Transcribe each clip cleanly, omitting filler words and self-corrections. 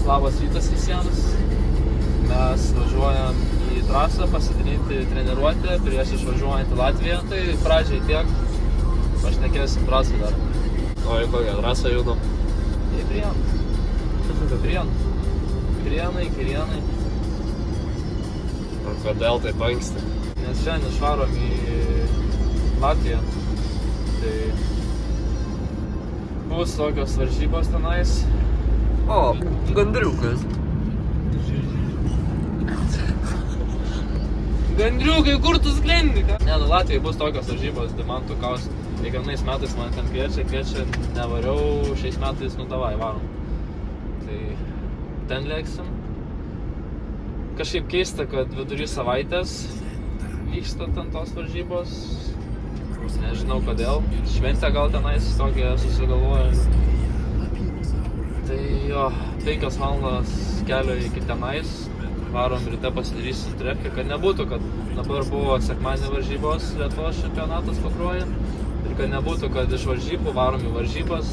Labas rytas visiems. Mes važiuojam į trasą pasidalinti treniruotę prieš išvažiuojant į Latviją. Tai pradžiai tiek. Pašnekėsim trasą dar. O į kokią trasą judam? Į Prienų. Kirienai. O kodėl taip anksti? Nes šiandien išvarom į Latviją. Tai bus tokios varžybos tenais. O, gandriukas. Gandriukai, kur tu sklendi? Ne, Latvijai bus tokios varžybos, Dimantų kaus. Kiekvienais metais man ten kviečia, nevariau, šiais metais, davai, varom. Tai ten lėksim. Kažkaip keista, kad vidury savaitės vyksta ten tos varžybos. Nežinau kodėl. Šventę gal tenais tokia susigalvoja. Tai jo, 5 valandas kelio iki tenais. Varom ryte pasidarysim trefkę, kad nebūtų, kad dabar buvo sekmadienio varžybos Lietuvos čempionatas Pakruojyje. Ir kad nebūtų, kad iš varžybų varom į varžybas.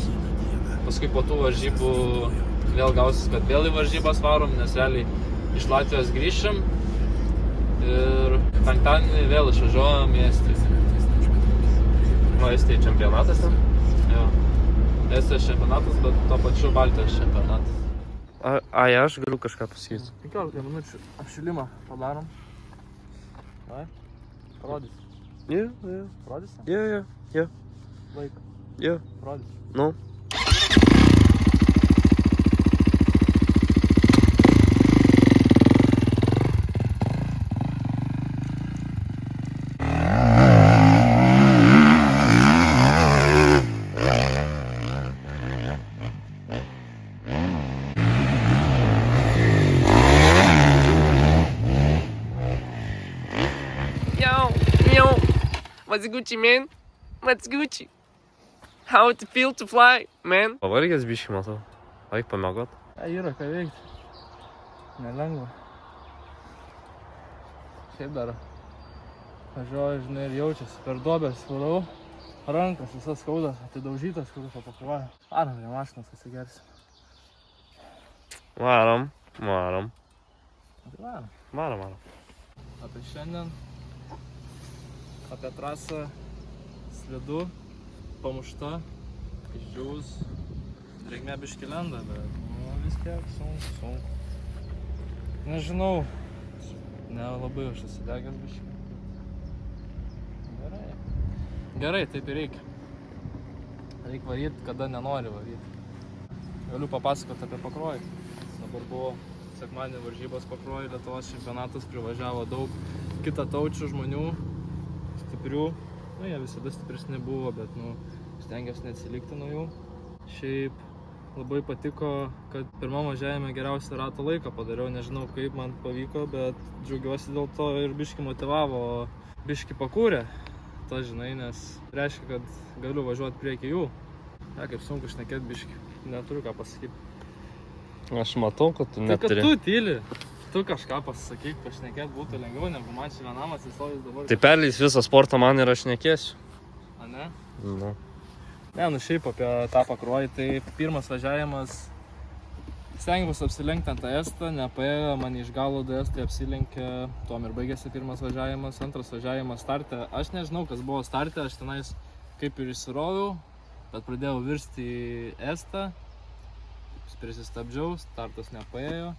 Paskui po tų varžybų vėl gausis, kad vėl į varžybas varom, nes realiai iš Latvijos grįšim. Ir penktadienį vėl išvažiuojam į Estiją. O Estijai čempionatas ten? Jo. Estijos čempionatas, bet tuo pačiu Baltijos čempionatas. Ai, aš galiu kažką pasakyti. 15 minučių apšilimą padarom. Vai, parodysi. Jo. Parodysi? Jo. Laiką. Jo. Parodysi. Nu. Yo, what's Gucci, man? What's Gucci? How it feel to fly, man? Pavargęs biškį, matau. Laik pamiegot. Yra ką veikti. Nelengva. Šiaip dar važiuoju, žinai, ir jaučiasi. Per duobės varau. Rankas visas skaudas, atidaužytas, kur papakruoja. Varom prie mašinos pasigersim. Varom. Tai varom. Apie šiandien. Apie trasą slidu, pamušta, išdžiūvus, reikmė biškį lenda, bet vis tiek sunku. Nežinau, nelabai aš susidegęs biškį. Gerai, taip ir reikia. Reikia varyti, kada nenori varyti. Galiu papasakoti apie Pakruojį. Dabar buvo sekmadienio varžybos Pakruojyje, Lietuvos čempionatas, privažiavo daug kitataučių žmonių. Stiprių, jie visada stipresni buvo, bet stengiausi neatsilikti nuo jų. Šiaip labai patiko, kad pirmam važiavime geriausią rato laiką padariau, nežinau kaip man pavyko, bet džiaugiuosi dėl to ir biškį motivavo, biškį pakūrė. Ta žinai, nes reiškia, kad galiu važiuoti prieki jų. Kaip sunku šnekėti biškį, neturiu ką pasakyti. Aš matau, kad tu neturi. Tai kad tu tyli. Tu kažką pasakyk, pašnekėt būtų lengviau, negu man čia vienam atsistojus dabar. Tai perleis visą sportą man ir aš šnekėsiu. A ne? Nu. Ne, šiaip apie tą Pakruojį, tai pirmas važiavimas stengiausi apsilenkti ant Estą, nepaėjo, man iš galo Estai apsilenkė, tuom ir baigėsi pirmas važiavimas, antras važiavimas starte. Aš nežinau, kas buvo starte, aš tenais kaip ir išsiroviau, bet pradėjau virsti į Estą, prisistabdžiau, startas nepaėjo.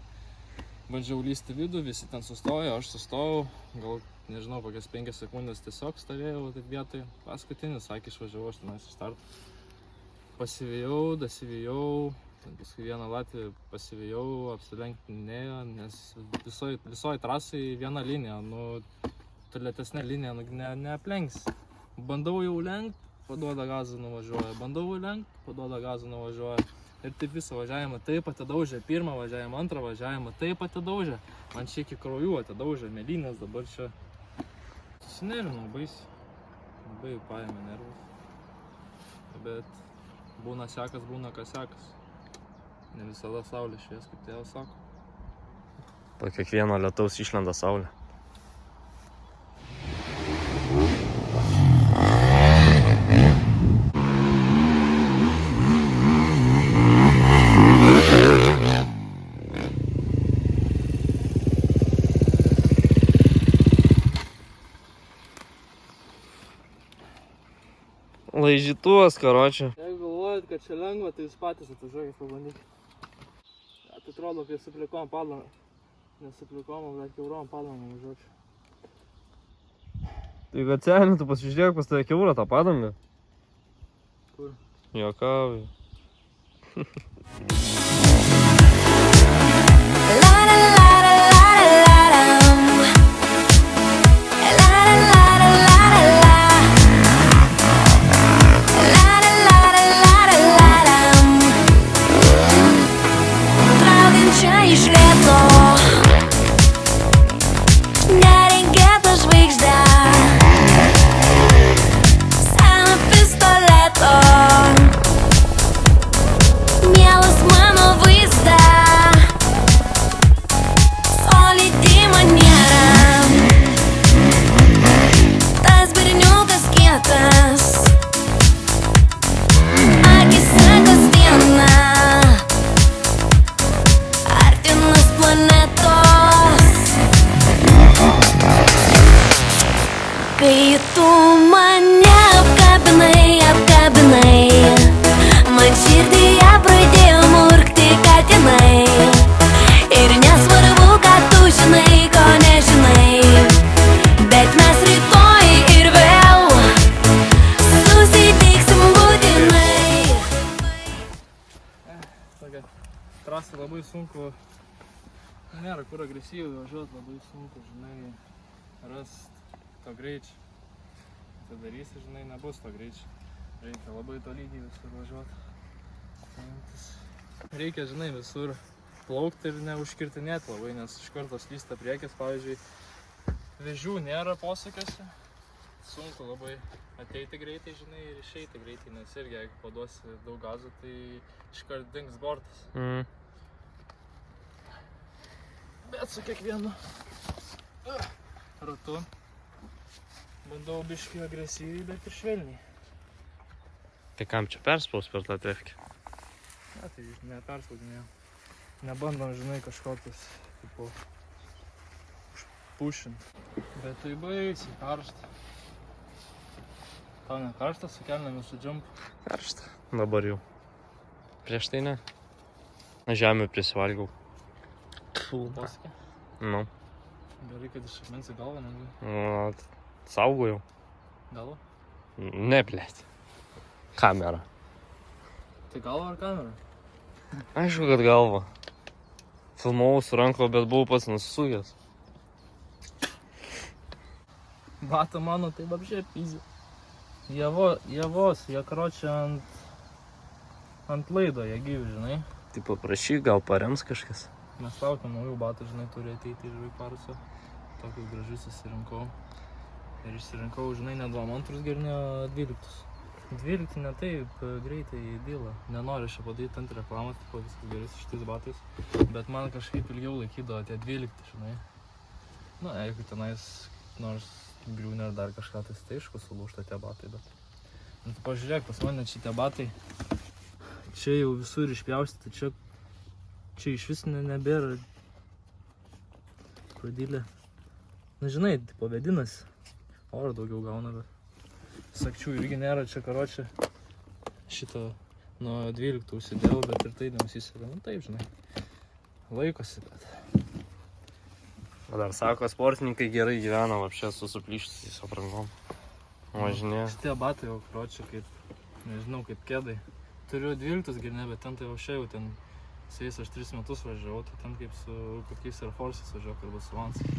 Bandžiau lysti vidų, visi ten sustojo, aš sustojau, gal, nežinau, kokias 5 sekundės tiesiog stovėjau taip vietoj. Paskutinis, sakė, išvažiavau aš tenais iš starto. Pasivijau, dasivijau, paskui vieną Latvį pasivijau, apsilenkti nėjo, nes visoj trasai viena linija, lėtesnė linija neaplenks. Bandau jau lenkt, paduoda gazą nuvažiuoja. Ir taip visą važiavimą taip atidaužė, pirmą važiavimą, antrą važiavimą taip atidaužė. Man čia iki kraujų atidaužė, mėlynės dabar čia. Susinervinau baisiai. Labai paėmė nervus. Bet būna sekas, būna kas sekas. Ne visada saulė švies, kaip tėvas sako. Po kiekvieno lietaus išlenda saulė. varžytuvas, karočią. Jeigu galvojat, kad čia lengva, tai jūs patys atvažiuokit pabandykit. Tai atrodo, kai suplikom padangą. Nesuplikom, bet kiaurom padangą važiuočiau. Tai kad seniai, tu pasižiūrėk pas tave kiaurą tą padangą. Kur? Juokauju. Kai tu mane apkabinai, man širdyje pradėjo murkti katinai. Ir nesvarbu, kad tu žinai, ko nežinai, bet mes rytoj ir vėl susitiksim būtinai. Tokia trasa labai sunku. Nėra kur agresyviai važiuoti, labai sunku, žinai, rast to greičio. Tai darysi, žinai, nebus to greičio. Reikia labai tolygiai visur važiuoti. Reikia, žinai, visur plaukti ir neužkirtinėti labai, nes iš karto slysta priekis, pavyzdžiui, vėžių nėra posūkiuose. Sunku labai ateiti greitai, žinai, ir išeiti greitai, nes irgi, jeigu paduosi daug gazų, tai iškart dings bortas. Bet su kiekvienu ratu bandau biškį agresyviai, bet ir švelniai. Tai kam čia perspaus per tą trefkę? Ne, tai neperspaudinėjau. Nebandom, žinai, kažkokius, tipo, pušint. Bet tai baisiai karšta. Tau ne karšta su kelnėmis su džumpu? Karšta. Dabar jau. Prieš tai ne. Žemę prisivalgiau. Posakė? Nu. Gerai, kad išakmensi galvą, nežinai. Saugojau. Galvą? Ne, blėt. Kamera. Tai galvą ar kamerą? Aišku, kad galva. Filmavau su ranko, bet buvau pats nusisukęs. Bata mano, tai vapšė pizė. Jie karočią ant laido, jie gyvi, žinai. Tai paprašyk, gal parems kažkas. Mes laukiam naujų batų, žinai, turi ateiti iš Vaikparusio. Tokius gražius įsirinkau. Ir išsirinkau, žinai, ne 2 antrus gerinio 12. 12 ne taip greitai dyla. Nenoriu čia padaryti ant reklamas, tipo viskas gerai su šitais batais. Bet man kažkaip ilgiau laikydavo tie 12, žinai. Na, jeigu tenais nors griūnė ar dar kažką, tai aišku sulūžta tie batai, bet... Nu, tu pažiūrėk, pas mane šitie batai. Čia jau visur išpjaustyti, čia iš vis nebėra pradylė. Na žinai, tipo vedinasi. Oro daugiau gauna, bet sakčių irgi nėra, čia karočią šitą nuo 12 užsidėjau, bet ir tai neusisega. Nu taip, žinai, laikosi, bet... O dar sako, sportininkai gerai gyvena vapšė su suplyšusiais aprangom. Važinėja. Šitie batai jau karočią kaip, nežinau, kaip kedai. Turiu 12 gerinę, bet ten tai vapšė jau ten su jais aš 3 metus važiavau, tai ten kaip su kokiais Air Force'ais važiavau, arba su Vansais.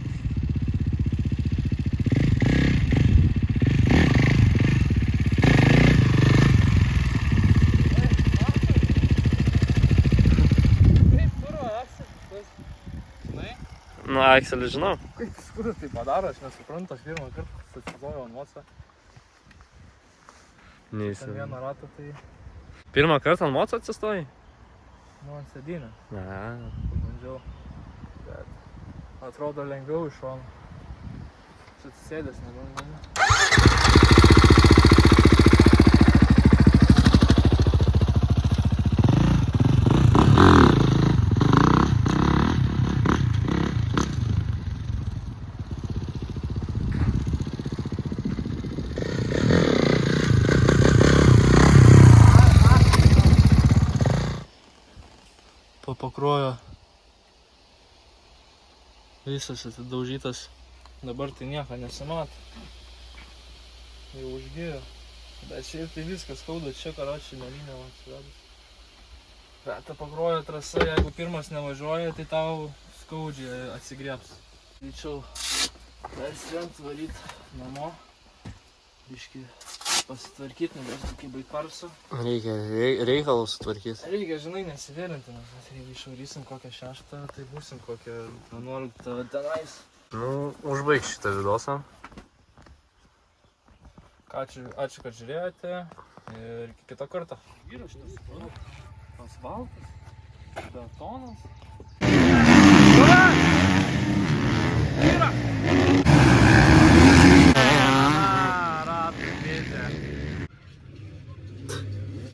Nu, Akselį žinau. Kaip iš kur tai padaro, aš nesuprantu, aš pirmą kartą atsistojau ant moco. Ten vieną ratą tai... Pirmą kartą ant moco atsistojai? Nu, ant sėdynę. Ne. Pabandžiau. Bet atrodo lengviau iš šono. Aš atsisėdęs nebandžiau. po pakrojo. Visas atidaužytas. Dabar tai nieko nesimato. Jau užgėjo. Bet šiaip tai viskas skauda, čia karočiui nelinė man suvedus. Bet ta pakrojo trasa, jeigu pirmas nevažiuoja, tai tau skaudžiai atsigriebs. Greičiau persirent, varyt namo. Biškį pasitvarkyt, nebės tokį baig parso. Reikia reikalus sutvarkyti. Reikia, žinai, nesivėlinti, nes jeigu išvarysim kokią 6, tai būsim kokią 11 tenais. Nu, užbaig šitą vidosą. Ačiū, kad žiūrėjote ir iki kito karto. Vyras šitas, asfaltas, betonas.